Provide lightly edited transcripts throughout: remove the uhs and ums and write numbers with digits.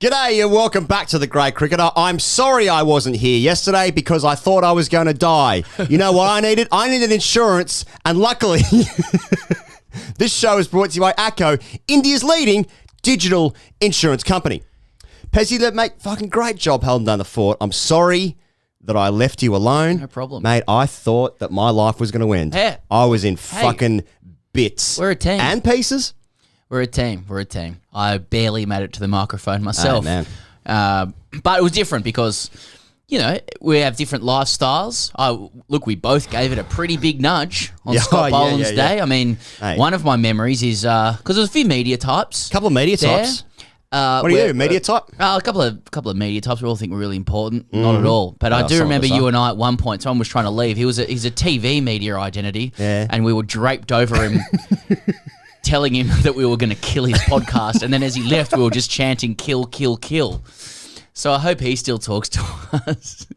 G'day and welcome back to The Great Cricketer. I'm sorry I wasn't here yesterday because I thought I was going to die. You know what I needed? I needed insurance, and luckily, this show is brought to you by ASKTGC, India's leading digital insurance company. Pezzy, mate, fucking great job holding down the fort. I'm sorry that I left you alone. No problem. Mate, I thought that my life was going to end. Yeah. I was in fucking bits. We're a team. And pieces. We're a team. I barely made it to the microphone myself. Oh, man. But it was different because, you know, we have different lifestyles. Look, we both gave it a pretty big nudge on Scott Boland's day. I mean, one of my memories is, because there's a few media types. A couple of media types. What do you do, media type? A couple of media types we all think were really important. Not at all. But I do remember you and I at one point, someone was trying to leave. He's a TV media identity. Yeah. And we were draped over him. Telling him that we were going to kill his podcast, and then as he left, we were just chanting "kill, kill, kill." So I hope he still talks to us.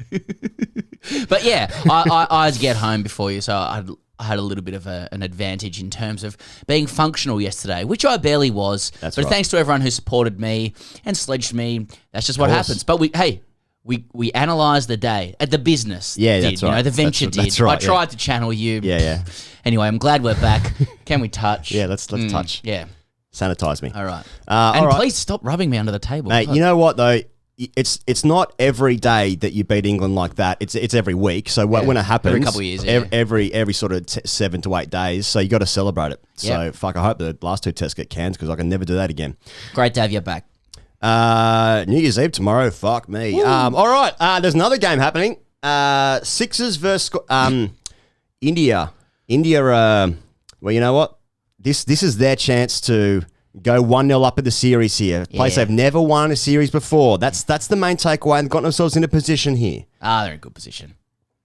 But yeah, I had to get home before you, so I had a little bit of an advantage in terms of being functional yesterday, which I barely was. But thanks to everyone who supported me and sledged me. That's just what happens. But we analysed the day at the business. Yeah, that's right. You know, the venture did. That's right, I tried to channel you. Yeah. Anyway, I'm glad we're back. Can we touch? Yeah, let's touch. Yeah. Sanitize me. All right. Please stop rubbing me under the table. Mate, you know what, though? It's not every day that you beat England like that. It's every week. So when it happens, every couple of years, every sort of 7 to 8 days. So you got to celebrate it. So fuck, I hope the last 2 tests get canned because I can never do that again. Great to have you back. New Year's Eve tomorrow. Fuck me. All right. There's another game happening. Sixers versus India. Well, you know what? This is their chance to go 1-0 up in the series here. Place they've never won a series before. That's the main takeaway, and got themselves in a position here. They're in a good position.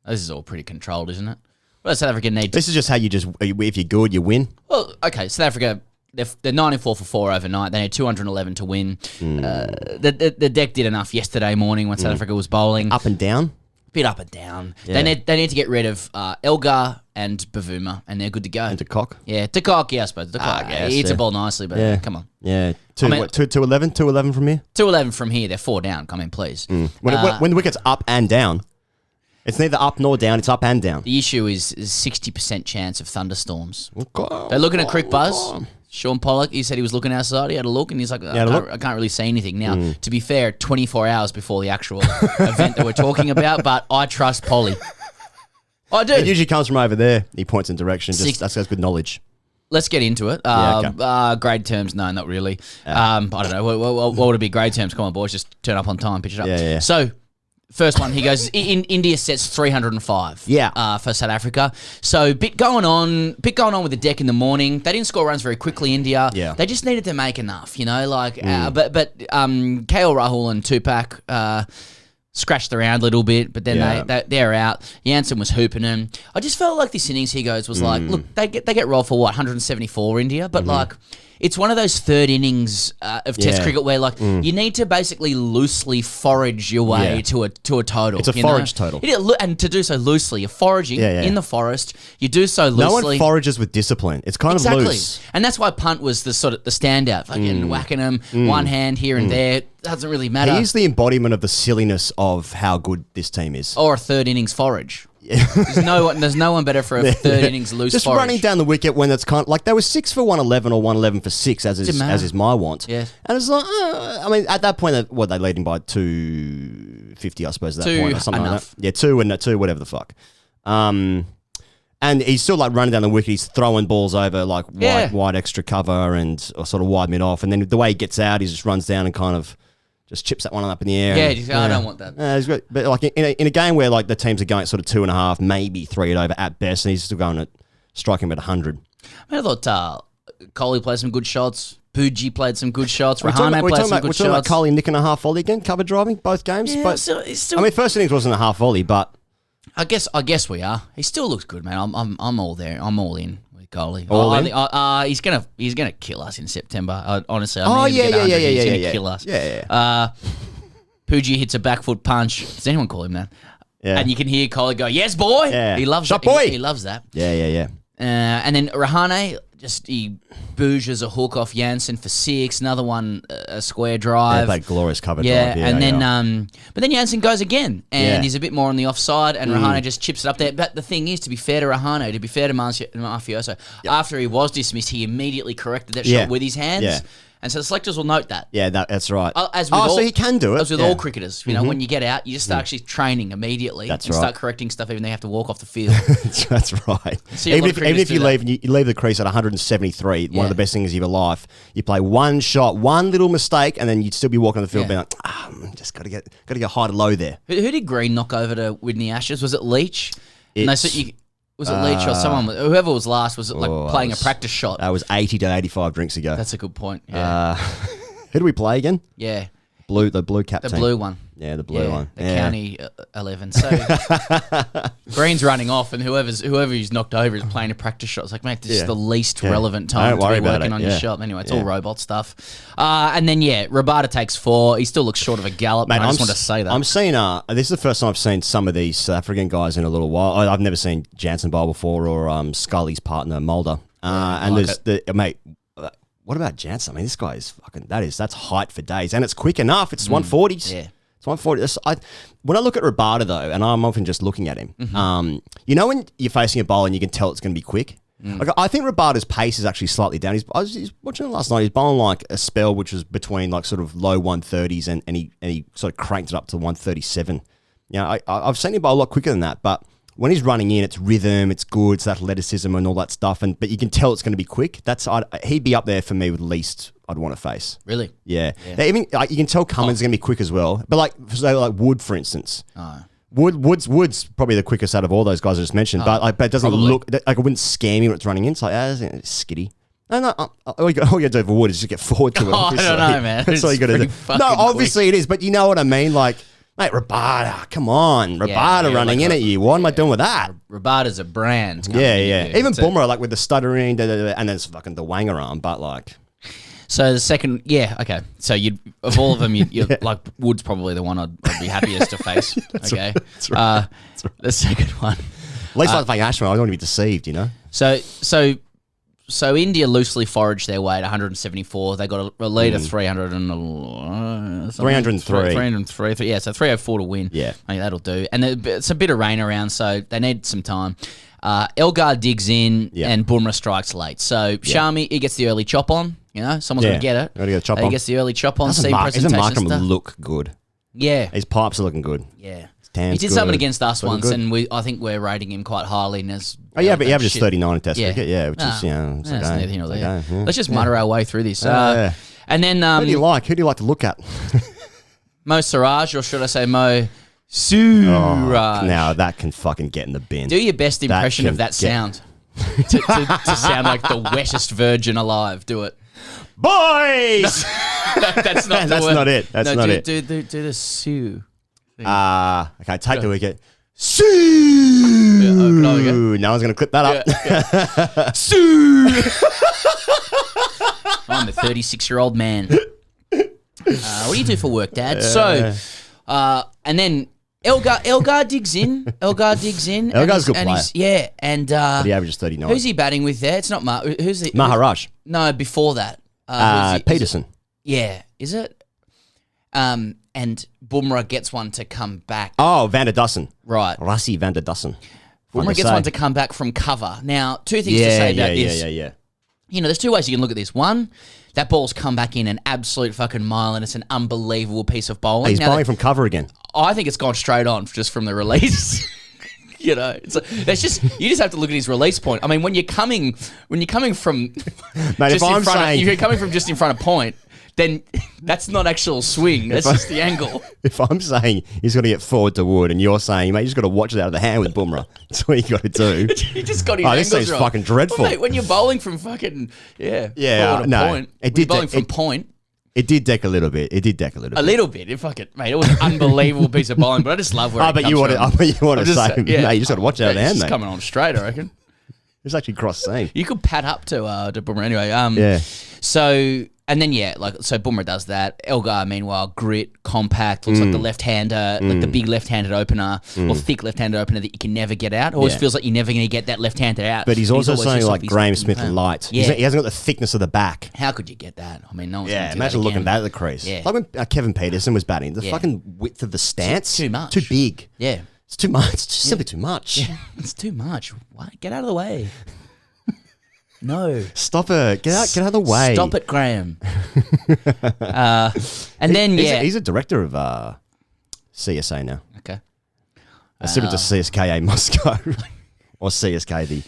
This is all pretty controlled, isn't it? Well, South Africa need. This is just how you if you're good, you win. Well, okay. South Africa, they're 94 for 4 overnight. They need 211 to win. The deck did enough yesterday morning when South Africa was bowling. Up and down. Bit up and down. Yeah. They need to get rid of Elgar and Bavuma, and they're good to go. And De Kock. Yeah, De Kock, I suppose. De Kock. He hits a ball nicely, but come on. Yeah. 211? 211 from here? 211 from here. They're 4 down. Come in, please. When the wicket's up and down, it's neither up nor down, it's up and down. The issue is 60% chance of thunderstorms. Okay. They're looking at Crick Buzz. Sean Pollock, he said he was looking outside. He had a look, and he's like, I can't really see anything. Now, to be fair, 24 hours before the actual event that we're talking about, but I trust Polly. I do. It usually comes from over there. He points in direction. That's good knowledge. Let's get into it. Grade terms, no, not really. I don't know. What would it be? Grade terms? Come on, boys, just turn up on time, pitch it up. Yeah. So, first one, he goes, India sets 305 for South Africa. So, bit going on with the deck in the morning. They didn't score runs very quickly, India. Yeah. They just needed to make enough, you know, but KL Rahul and Tupac scratched around a little bit, but then they're out. Jansen was hooping them. I just felt like this innings, he goes, was like, look, they get rolled for 174 India, but like, it's one of those third innings of Test cricket where, like, you need to basically loosely forage your way to a total. It's a forage total. And to do so loosely, you're foraging in the forest. You do so loosely. No one forages with discipline. It's kind of loose. And that's why punt was the standout. Fucking whacking them, one hand here and there. Doesn't really matter. He's the embodiment of the silliness of how good this team is. Or a third innings forage. There's no one better for a third innings loose just forage. Running down the wicket when it's kind of like they were 6 for 111 or 111 for 6 as is my want. Yeah. And it's like, I mean, at that point, they leading by 250, I suppose, at that point or something enough. like that. Yeah, 2, whatever the fuck. And he's still like running down the wicket. He's throwing balls over like wide extra cover or sort of wide mid off. And then the way he gets out, he just runs down and kind of just chips that one up in the air. I don't want that. He's good. But like in a game where like the teams are going at sort of 2.5, maybe 3 over at best, and he's still going at striking him at 100. I thought Kohli played some good shots. Puji played some good shots. Rahane played some good shots. We're talking about Kohli nicking a half volley again, cover driving both games. Yeah, but I mean, first innings wasn't a half volley, but I guess we are. He still looks good, man. I'm all there. I'm all in. Kohli. He's gonna kill us in September. Honestly, He's gonna kill us. Puji hits a back foot punch. Does anyone call him that? Yeah. And you can hear Kohli go, "Yes, boy." Yeah. He loves Shot that. boy. He loves that. Yeah. And then Rahane he bouges a hook off Janssen for 6. Another one, a square Yeah, drive. that glorious cover Yeah, drive. and then but then Janssen goes again, and he's a bit more on the offside, and Rahane just chips it up there. But the thing is, to be fair to Rahane, to be fair to Mafioso, after he was dismissed, he immediately corrected that shot with his hands. Yeah. And so the selectors will note that. Yeah, that's right. So he can do it. As with all cricketers, you know, when you get out, you just start actually training immediately start correcting stuff even though you have to walk off the field. That's right. Even if you leave, you leave the crease at 173, one of the best things of your life, you play one shot, one little mistake, and then you'd still be walking on the field being like, just got to get high to low there. Who did Green knock over to win the Ashes? Was it Leach? Was it Leach or someone? Whoever was last was playing a practice shot. That was 80 to 85 drinks ago. That's a good point. Yeah. Who do we play again? Yeah. The blue captain. The blue one. Yeah, the blue one. The county 11. So Green's running off, and whoever he's knocked over is playing a practice shot. It's like, mate, this is the least relevant time to be working on your shot. Anyway, it's all robot stuff. And then Rabada takes 4. He still looks short of a gallop. Mate, I just want to say that. I'm seeing. This is the first time I've seen some of these South African guys in a little while. I've never seen Jansen bowl before, or Scully's partner Mulder. And there's mate. What about Jansen? I mean, this guy is fucking. That's height for days, and it's quick enough. It's 140s. Yeah. It's 140. When I look at Rabada, though, and I'm often just looking at him, you know when you're facing a bowler and you can tell it's going to be quick? Like, I think Rabada's pace is actually slightly down. I was watching it last night. He's bowling like a spell which was between like sort of low 130s and he sort of cranked it up to 137. You know, I've seen him bowl a lot quicker than that, but when he's running in, it's rhythm, it's good, it's athleticism and all that stuff. But you can tell it's going to be quick. He'd be up there for me with least I'd want to face. Really? Yeah. Even you can tell Cummins is going to be quick as well. But like Wood, for instance. Oh. Wood's probably the quickest out of all those guys I just mentioned. But it doesn't look like it wouldn't scare me when it's running in. It's like it's skitty. No. All you got to do for Wood is just get forward to it. I don't know, man. That's all you got to do. No, obviously it is, but you know what I mean. Like, mate, Rabada, come on, Rabada running in at you. What am I doing with that? Rabada's a brand. Yeah. Even Bumrah, like with the stuttering, and then it's fucking the wanger arm, but like. So the second, okay. So of all of them, like Wood's probably the one I'd be happiest to face. Okay, that's right. The second one. At least I think Ashman, I don't want to be deceived, you know. So India loosely foraged their way at 174. They got a lead of 300 and 303. 303. Yeah, so 304 to win. Yeah, I mean, that'll do. And it's a bit of rain around, so they need some time. Elgar digs in and Bumrah strikes late. So Shami, he gets the early chop on. You know, someone's going to get it. Gotta get a chop on. He gets the early chop on. Doesn't Markham look good? Yeah. His pipes are looking good. Yeah. He did something against us once, and I think we're rating him quite highly. And but he averaged 39 in Test cricket, which is, it's neither here nor there. Let's just mutter our way through this. And then... Who do you like? Who do you like to look at? Mo Siraj, or should I say Mo Suraj? Now that can fucking get in the bin. Do your best impression of that sound. to sound like the wettest virgin alive. Do it. Boys! That's not That's not it. That's not it. Do the Sue. Okay, take the wicket. Sue! No one's going to clip that up. Sue! I'm a 36-year-old man. What do you do for work, Dad? So, and then Elgar digs in. Elgar's a good player. But he averages 39. Who's he batting with there? It's not Maharaj. No, before that. Peterson. Is it? And Bumrah gets one to come back. Oh, Van der Dussen. Right. Rassie Van der Dussen. Bumrah gets one to come back from cover. Now, two things to say about this. Yeah. You know, there's two ways you can look at this. One, that ball's come back in an absolute fucking mile, and it's an unbelievable piece of bowling. He's bowling from cover again. I think it's gone straight on just from the release. You know, that's just you just have to look at his release point. I mean, when you're coming from, mate, if you're coming from just in front of point, then that's not actual swing. That's just the angle. If I'm saying he's got to get forward to Wood, and you're saying, mate, you just got to watch it out of the hand with Bumrah. That's what you got to do. He just got his angles this thing's wrong. fucking dreadful. Well, mate, when you're bowling from fucking point, bowling from point. It did deck a little bit. A little bit. Mate, it was an unbelievable piece of bowling, but I just love where it comes from. You want to say, mate, you just got to watch it out of the hand, it's mate. coming on straight, I reckon. It's actually cross seam. You could pat up to Bumrah anyway. So And then, so Bumrah does that. Elgar, meanwhile, grit, compact, looks like the left-hander, like the big left-handed opener or thick left-handed opener that you can never get out. Always feels like you're never going to get that left-handed out. But he's also saying like Graham Smith light. Yeah. He hasn't got the thickness of the back. How could you get that? I mean, no one's gonna do imagine that looking again. back at the crease. Yeah. Like when Kevin Peterson was batting, the fucking width of the stance. Too much. Too big. Yeah. It's too much. It's just simply too much. Yeah. It's too much. Why? Get out of the way. No. Stop it. Get out of the way. Stop it, Graham. And then, He's a director of CSA now. Okay. Similar to CSKA Moscow. Or CSK,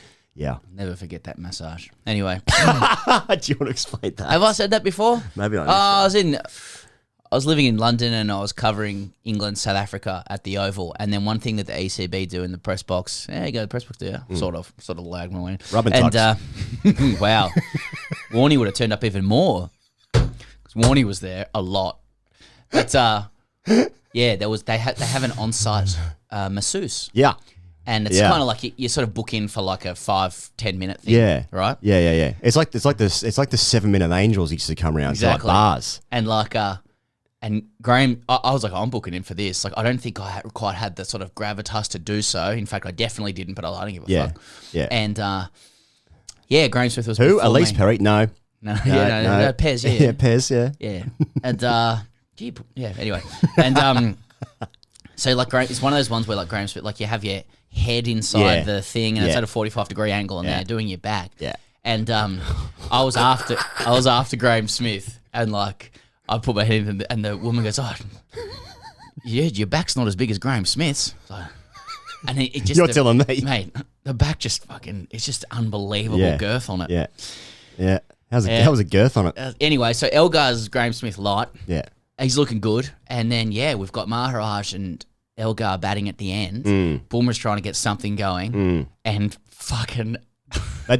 Never forget that massage. Anyway. Do you want to explain that? Have I said that before? Maybe not. I was living in London and I was covering England, South Africa at the Oval. And then one thing that the ECB do in the press box, you go to the press box, do you? Sort of lag my way. Rub and tucks. Wow. Warney would have turned up even more. Because Warney was there a lot. But they have an on-site masseuse. Yeah. And it's kind of like you sort of book in for like a 5-10 minute thing. Yeah. Right? Yeah. It's like the 7-minute angels used to come around. Exactly. To like bars. And and Graham, I was like, I'm booking in for this. Like, I don't think I quite had the sort of gravitas to do so. In fact, I definitely didn't, but I don't give a fuck. Yeah. And, Graham Smith was Who? before Elise me. Perry? No. No, Pez, yeah. Yeah, Pez, yeah. Yeah. And, anyway. And, so, like, Graham, it's one of those ones where, like, Graham Smith, like, you have your head inside the thing and it's at a 45-degree angle and they're doing your back. Yeah. And, I was after Graham Smith and, like, I put my head in and the woman goes, your back's not as big as Graham Smith's. So, and it just... You're telling me. Mate, the back just it's just unbelievable girth on it. Yeah. Yeah. How was a girth on it? Anyway, so Elgar's Graham Smith light. Yeah. He's looking good. And then, we've got Maharaj and Elgar batting at the end. Bumrah's trying to get something going. And fucking... I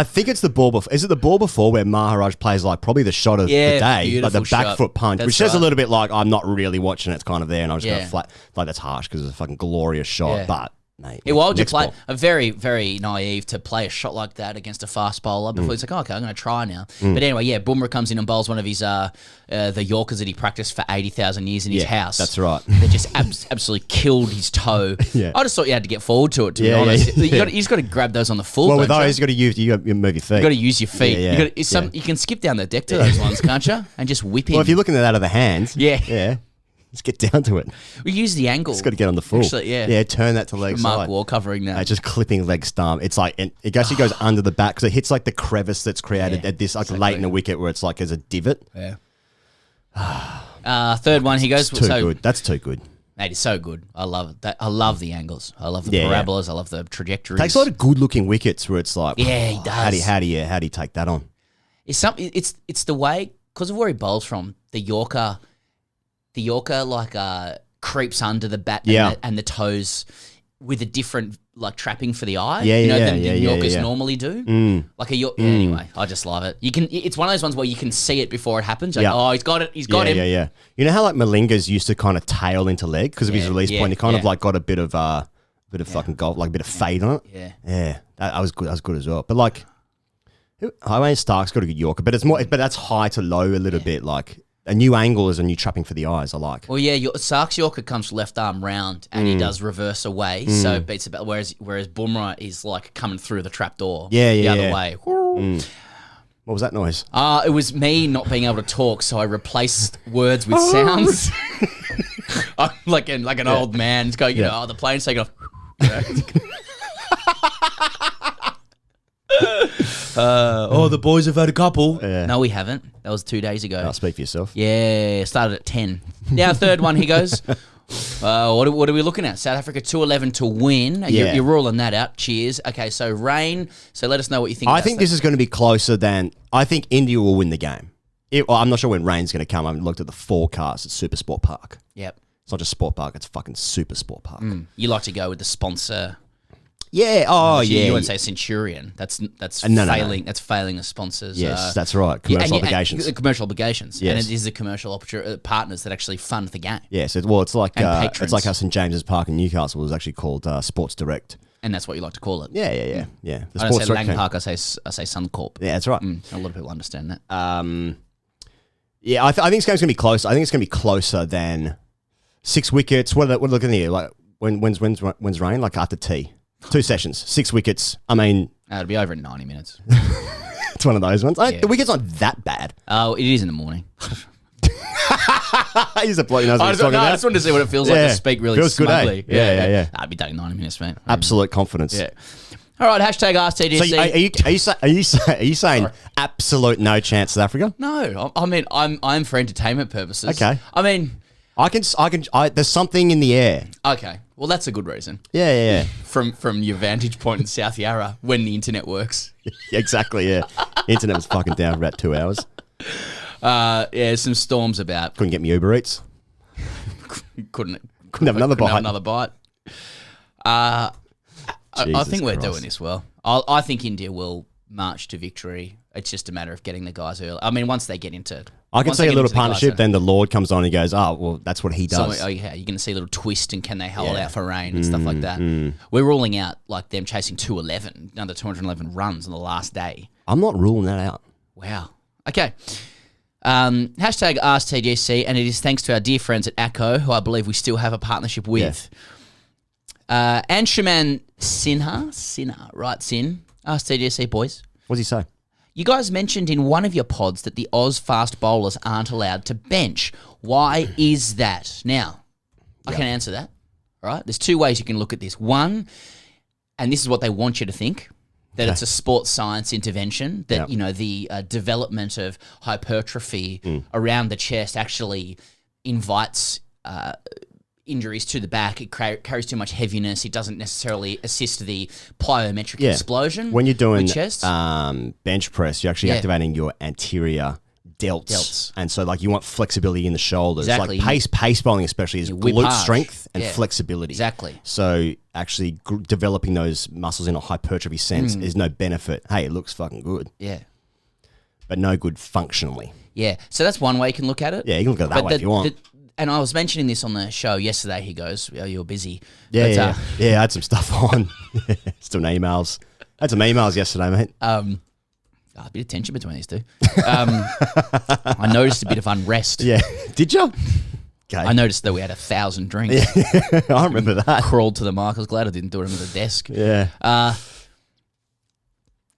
think it's the ball before. Is it the ball before where Maharaj plays like probably the shot of the day, like the back foot punch, which says a little bit like I'm not really watching it. It's kind of there, and I was just going to flat. Like that's harsh because it's a fucking glorious shot, but. Mate, why would you play a very, very naive to play a shot like that against a fast bowler before he's like, okay, I'm going to try now. But anyway, Bumrah comes in and bowls one of his the Yorkers that he practiced for 80,000 years in his house. That's right. That just absolutely killed his toe. I just thought you had to get forward to it, to be honest. You just got to grab those on the full. Well, with those, you got to move your feet. You got to use your feet. You can skip down the deck to those ones, can't you? And just whip in. Well, if you're looking at that out of the hands, yeah. Let's get down to it. We use the angle. It's got to get on the full. Actually, Yeah, turn that to leg side. Mark Wall covering that. Just clipping leg stump. It's like, it actually goes under the back because it hits like the crevice that's created at this, like late in the wicket where it's like there's a divot. Yeah. Third one, he goes. Too good. That's too good. Mate, it's so good. I love it. I love the angles. I love the parabolas. I love the trajectories. Takes a lot of good looking wickets where it's like, he does. How do you take that on? It's the way, because of where he bowls from, the Yorker like creeps under the bat and the toes with a different like trapping for the eye. Than Yorkers normally do. Like a York. Anyway, I just love it. It's one of those ones where you can see it before it happens. Like, oh, he's got it. He's got him. Yeah. You know how like Malinga's used to kind of tail into leg because of his release point. He kind of like got a bit of fucking golf, like a bit of fade on it. Yeah. That was good. That was good as well. But like, Highway Stark's got a good Yorker, but it's more. But that's high to low a little bit. Like a new angle is a new trapping for the eyes. I like. Well, Sark's Yorker comes left arm round and he does reverse away, so it beats about. Whereas Bumrah is like coming through the trap door. The other way. What was that noise? It was me not being able to talk, so I replaced words with sounds. I'm like an old man. It's going, the plane's taking off. The boys have had a couple. No, we haven't. That was 2 days ago. I'll speak for yourself. Yeah, started at 10. Now, third one, he goes, what are we looking at? South Africa 211 to win. You're ruling that out. Cheers. Okay, so rain. So let us know what you think. I think this is going to be closer than... I think India will win the game. I'm not sure when rain's going to come. I haven't looked at the forecast at Super Sport Park. Yep. It's not just Sport Park. It's fucking Super Sport Park. You like to go with the sponsor... Yeah. Oh, yeah. You wouldn't say Centurion. That's failing. That's failing the sponsors. Yes, that's right. Commercial obligations. And commercial obligations. Yes. And it is the commercial partners that actually fund the game. Yes. It's like how St James's Park in Newcastle was actually called Sports Direct. And that's what you like to call it. Yeah. The I don't say Lang Park. I say Suncorp. Yeah, that's right. A lot of people understand that. Yeah, I think this game's going to be close. I think it's going to be closer than 6 wickets. What are looking here? Like when's rain? Like after tea. 2 sessions, 6 wickets. I mean... it'll be over in 90 minutes. It's one of those ones. The wicket's not that bad. Oh, it is in the morning. He's a bloke who knows what he's talking about. I just wanted to see what it feels like to speak really feels smugly. Good, eh? Yeah. I'd be done in 90 minutes, mate. Absolute confidence. Yeah. All right, hashtag AskTGC. So are you saying absolute no chance South Africa? No, I mean I'm for entertainment purposes. Okay. I mean, there's something in the air. Okay, well that's a good reason. Yeah. From your vantage point in South Yarra when the internet works. Exactly. Yeah. Internet was fucking down for about 2 hours. Some storms about. Couldn't get me Uber Eats. couldn't have another bite. I think we're doing this well. I think India will march to victory. It's just a matter of getting the guys early. I mean, once they get into... I can see a little partnership, then the Lord comes on and he goes, oh, well, that's what he does. So, you're going to see a little twist and can they hold out for rain and stuff like that. We're ruling out like them chasing 211, another 211 runs on the last day. I'm not ruling that out. Wow. Okay. Hashtag AskTGC, and it is thanks to our dear friends at ACO, who I believe we still have a partnership with. Anshuman Sinha, right, Sin? AskTGC, boys. What does he say? You guys mentioned in one of your pods that the Oz fast bowlers aren't allowed to bench. Why is that? Now, I can answer that, all right? There's 2 ways you can look at this. One, and this is what they want you to think, that it's a sports science intervention, that, the development of hypertrophy around the chest actually invites injuries to the back. It carries too much heaviness. It doesn't necessarily assist the plyometric explosion. When you're doing chest. Bench press, you're actually activating your anterior delts. And so like you want flexibility in the shoulders. Exactly. Like pace bowling especially is glute strength and flexibility. Exactly. So actually developing those muscles in a hypertrophy sense is no benefit. Hey, it looks fucking good. Yeah. But no good functionally. Yeah. So that's one way you can look at it. Yeah, you can look at it that way if you want. And I was mentioning this on the show yesterday. He goes, oh, you're busy. Yeah, I had some stuff on. Some emails. I had some emails yesterday, mate. A bit of tension between these two. I noticed a bit of unrest. Yeah. Did you? Okay. I noticed that we had 1,000 drinks. Yeah. I remember that. Crawled to the mic. I was glad I didn't do it under the desk. Yeah.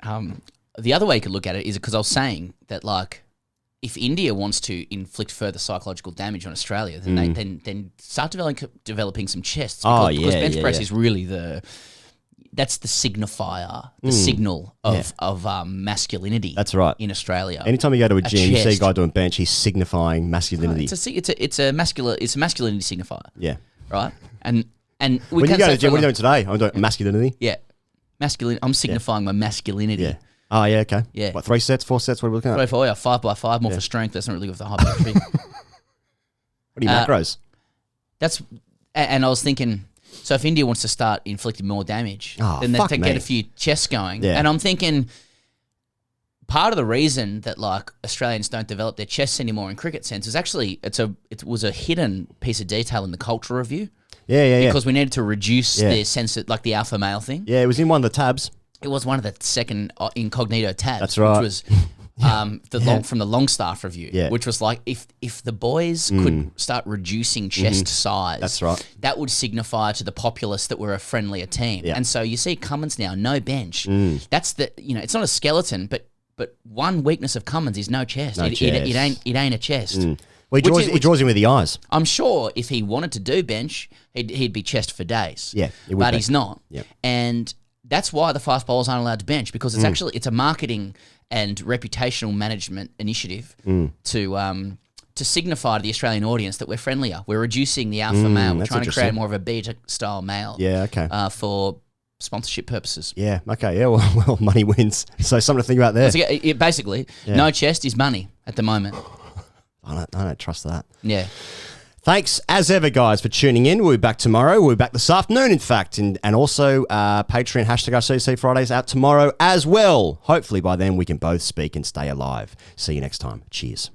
The other way you could look at it is because I was saying that, like, if India wants to inflict further psychological damage on Australia, then they then start developing some chests. Because bench press is really that's the signifier, the signal of masculinity. That's right. In Australia. Anytime you go to a gym, you see a guy doing bench, he's signifying masculinity. It's a masculinity signifier. Yeah. Right. And we when you go to the gym, what are you doing today? I'm doing masculinity. Yeah. Masculine. I'm signifying my masculinity. Yeah. Oh, yeah, okay. Yeah. What, 3 sets, 4 sets? What are we looking at? 3, 4, 5 by 5, more for strength. That's not really with the hypertrophy. What are your macros? And I was thinking, so if India wants to start inflicting more damage, then they have to get a few chests going. Yeah. And I'm thinking, part of the reason that like Australians don't develop their chests anymore in cricket sense is actually it was a hidden piece of detail in the cultural review. Yeah. Because we needed to reduce their sense of like the alpha male thing. Yeah, it was in one of the tabs. It was one of the second incognito tabs. That's right. Which was from the Longstaff review, which was like if the boys could start reducing chest size, that's right, that would signify to the populace that we're a friendlier team. And so you see Cummins now, no bench. That's it's not a skeleton, but one weakness of Cummins is no chest. It ain't a chest. Well, he draws him with the eyes. I'm sure if he wanted to do bench, he'd be chest for days. Yeah, but he's not. Yep. And that's why the fast bowlers aren't allowed to bench, because it's a marketing and reputational management initiative to signify to the Australian audience that we're friendlier. We're reducing the alpha male. We're trying to create more of a beta style male. Yeah, okay. For sponsorship purposes. Yeah, okay. Yeah, well, money wins. So something to think about there. Basically, no chest is money at the moment. I don't trust that. Yeah. Thanks, as ever, guys, for tuning in. We'll be back tomorrow. We'll be back this afternoon, in fact. And also, Patreon, hashtag RCC Fridays out tomorrow as well. Hopefully by then we can both speak and stay alive. See you next time. Cheers.